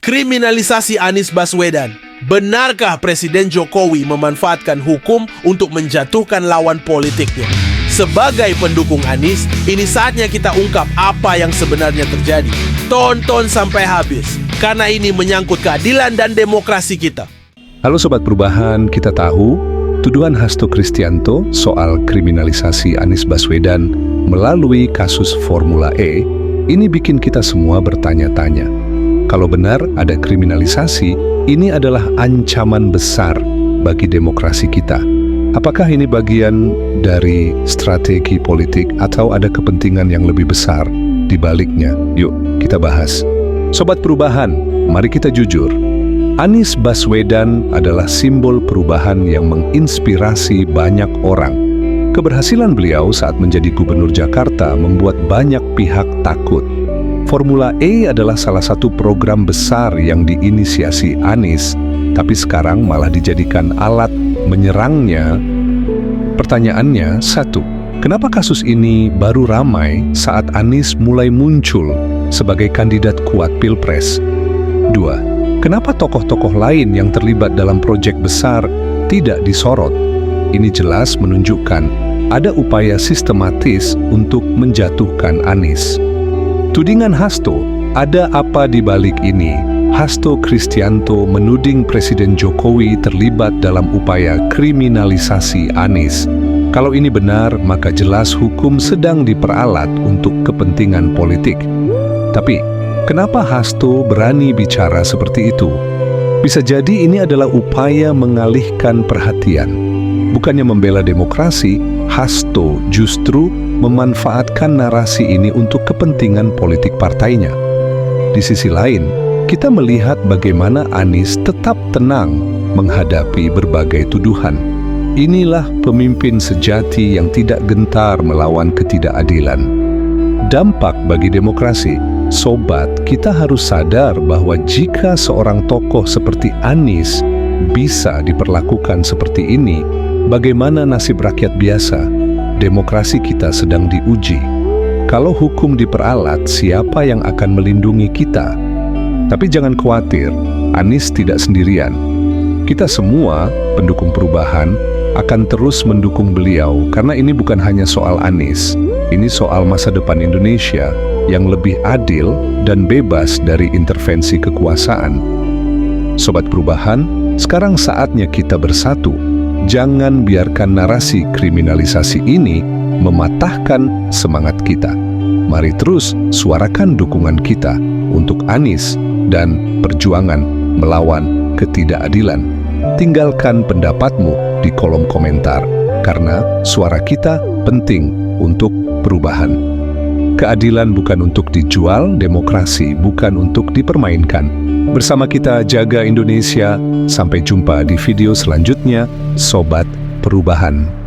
Kriminalisasi Anies Baswedan. Benarkah Presiden Jokowi memanfaatkan hukum untuk menjatuhkan lawan politiknya? Sebagai pendukung Anies, ini saatnya kita ungkap apa yang sebenarnya terjadi. Tonton sampai habis, karena ini menyangkut keadilan dan demokrasi kita. Halo Sobat Perubahan, kita tahu tuduhan Hasto Kristianto soal kriminalisasi Anies Baswedan melalui kasus Formula E ini bikin kita semua bertanya-tanya. Kalau benar ada kriminalisasi, ini adalah ancaman besar bagi demokrasi kita. Apakah ini bagian dari strategi politik atau ada kepentingan yang lebih besar di baliknya? Yuk, kita bahas. Sobat Perubahan, mari kita jujur. Anies Baswedan adalah simbol perubahan yang menginspirasi banyak orang. Keberhasilan beliau saat menjadi gubernur Jakarta membuat banyak pihak takut. Formula E adalah salah satu program besar yang diinisiasi Anies, tapi sekarang malah dijadikan alat menyerangnya. Pertanyaannya, satu, kenapa kasus ini baru ramai saat Anies mulai muncul sebagai kandidat kuat Pilpres? Dua, kenapa tokoh-tokoh lain yang terlibat dalam proyek besar tidak disorot? Ini jelas menunjukkan ada upaya sistematis untuk menjatuhkan Anies. Tudingan Hasto, ada apa di balik ini? Hasto Kristianto menuding Presiden Jokowi terlibat dalam upaya kriminalisasi Anies. Kalau ini benar, maka jelas hukum sedang diperalat untuk kepentingan politik. Tapi, kenapa Hasto berani bicara seperti itu? Bisa jadi ini adalah upaya mengalihkan perhatian. Bukannya membela demokrasi, Hasto justru memanfaatkan narasi ini untuk kepentingan politik partainya. Di sisi lain, kita melihat bagaimana Anies tetap tenang menghadapi berbagai tuduhan. Inilah pemimpin sejati yang tidak gentar melawan ketidakadilan. Dampak bagi demokrasi, sobat, kita harus sadar bahwa jika seorang tokoh seperti Anies bisa diperlakukan seperti ini, bagaimana nasib rakyat biasa? Demokrasi kita sedang diuji. Kalau hukum diperalat, siapa yang akan melindungi kita? Tapi jangan khawatir, Anies tidak sendirian. Kita semua, pendukung perubahan, akan terus mendukung beliau karena ini bukan hanya soal Anies. Ini soal masa depan Indonesia yang lebih adil dan bebas dari intervensi kekuasaan. Sobat Perubahan, sekarang saatnya kita bersatu. Jangan biarkan narasi kriminalisasi ini mematahkan semangat kita. Mari terus suarakan dukungan kita untuk Anies dan perjuangan melawan ketidakadilan. Tinggalkan pendapatmu di kolom komentar, karena suara kita penting untuk perubahan. Keadilan bukan untuk dijual, demokrasi bukan untuk dipermainkan. Bersama kita jaga Indonesia. Sampai jumpa di video selanjutnya, Sobat Perubahan.